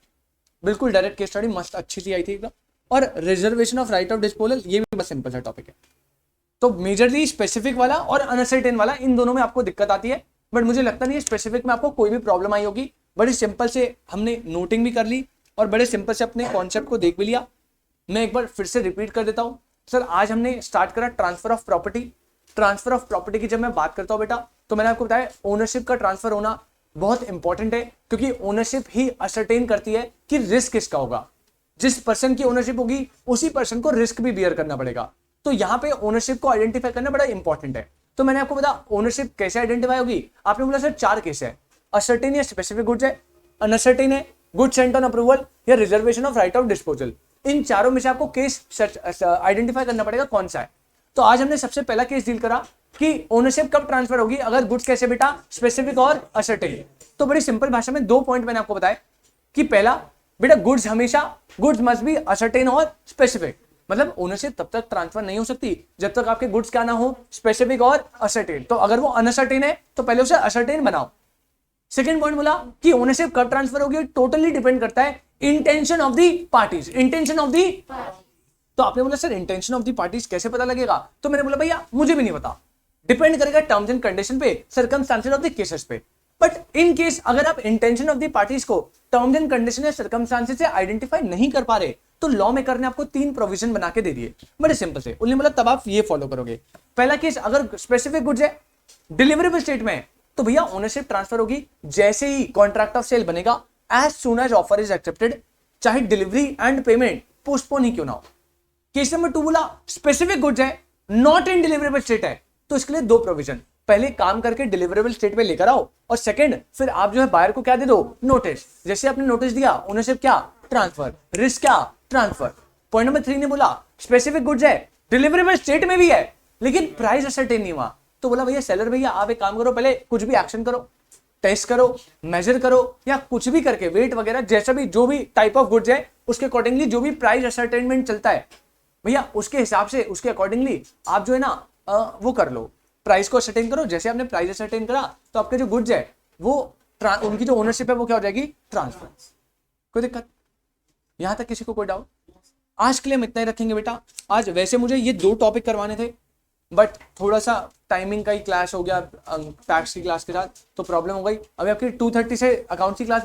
बिल्कुल डायरेक्ट केस स्टडी मस्त अच्छी सी आई थी एकदम। और reservation of right of disposal, ये भी बस सिंपल सा टॉपिक है। तो मेजरली स्पेसिफिक वाला और अनसर्टेन वाला, इन दोनों में आपको दिक्कत आती है, बट मुझे लगता नहीं है स्पेसिफिक में आपको कोई भी प्रॉब्लम आई होगी। बड़ी सिंपल से हमने नोटिंग भी कर ली और बड़े सिंपल से अपने कॉन्सेप्ट को देख भी लिया। मैं एक बार फिर से रिपीट कर देता हूं सर, आज हमने स्टार्ट करा transfer of property. Transfer of property की जब मैं बात करता हूं बेटा, तो मैंने आपको बताया ओनरशिप का ट्रांसफर होना बहुत इंपॉर्टेंट है, क्योंकि ओनरशिप ही असरटेन करती है कि रिस्क किसका होगा। जिस पर्सन की ओनरशिप होगी उसी पर्सन को रिस्क भी बियर करना पड़ेगा। तो यहाँ पे ओनरशिप को आइडेंटिफाई करना बड़ा इंपॉर्टेंट है। तो मैंने आपको बताया ओनरशिप कैसे आइडेंटिफाई होगी। आपने बोला सर 4 केस है, असर्टेन या स्पेसिफिक गुड्स है, अनसर्टेन है, गुड सेंट ऑन अप्रूवल या reservation of right of disposal. इन चारों में से आपको केस आइडेंटिफाई करना पड़ेगा कौन सा है। तो आज हमने सबसे पहला केस डील करा कि ओनरशिप कब ट्रांसफर होगी, अगर गुड्स कैसे बेटा, स्पेसिफिक और असर्टेन। तो बड़ी सिंपल भाषा में 2 पॉइंट मैंने आपको बताया कि पहला बेटा गुड्स हमेशा, गुड्स मस्ट बी असर्टेन और स्पेसिफिक। मतलब ओनरशिप तब तक ट्रांसफर नहीं हो सकती जब तक आपके गुड्स क्या ना हो, स्पेसिफिक और असर्टेन। तो अगर वो अनसर्टेन है तो पहले उसे असर्टेन बनाओ। सेकंड पॉइंट बोला कि ओनरशिप कब ट्रांसफर होगी, टोटली डिपेंड करता है intention of the parties. Intention of दी, तो आपने बोला sir intention of the parties कैसे पता लगेगा, तो मैंने बोला भैया मुझे भी नहीं पता, डिपेंड करेगा टर्म्स एंड कंडीशन पे, सर्कमस्टांसेस ऑफ द केसेस पे। बट इन केस अगर आप इंटेंशन ऑफ द पार्टीज को टर्म्स एंड कंडीशन या सर्कमस्टांसेस से आइडेंटिफाई नहीं कर पा रहे तो लॉ मेकर ने आपको 3 प्रोविजन बना के दे दिए, बड़े सिंपल से। उन्होंने बोला तब आप ये फॉलो करोगे। पहला केस, अगर स्पेसिफिक गुड्स है, डिलीवरेबल स्टेट में है, तो भैया ओनरशिप ट्रांसफर होगी जैसे ही कॉन्ट्रैक्ट ऑफ सेल बनेगा, as soon as offer is accepted, चाहे डिलीवरी एंड पेमेंट पोस्टपोन ही क्यों ना हो। केस नंबर 2 बोला स्पेसिफिक गुड्स है, नॉट इन डिलीवरेबल स्टेट है, तो इसके लिए 2 प्रोविजन, पहले काम करके डिलीवरेबल स्टेट पे लेकर आओ, और सेकंड फिर आप जो है बायर को क्या दे दो, नोटिस। जैसे आपने नोटिस दिया, ओनरशिप क्या, ट्रांसफर, रिस्क क्या, ट्रांसफर। पॉइंट नंबर 3 ने बोला स्पेसिफिक गुड्स है, डिलीवरेबल स्टेट में भी है, लेकिन प्राइस असर्टेन नहीं हुआ, तो बोला भैया सेलर भैया आप एक काम करो, पहले कुछ भी एक्शन करो, टेस्ट करो, मेजर करो, या कुछ भी करके वेट वगैरह जैसा भी जो भी टाइप ऑफ गुड्स है उसके अकॉर्डिंगली जो भी प्राइस असर्टेनमेंट चलता है भैया उसके हिसाब से, उसके अकॉर्डिंगली आप जो है ना वो कर लो, प्राइस को असर्टेन करो। जैसे आपने प्राइस असर्टेन करा तो आपके जो गुड्स है वो उनकी जो ओनरशिप है वो क्या हो जाएगी, ट्रांसफर। कोई दिक्कत यहां तक, किसी को कोई डाउट? आज के लिए हम इतना ही रखेंगे बेटा। आज वैसे मुझे ये 2 टॉपिक करवाने थे, बट थोड़ा सा टाइमिंग का ही क्लैश हो गया टैक्स की क्लास के साथ, तो प्रॉब्लम हो गई। अभी आपकी 2:30 से अकाउंट्स की क्लास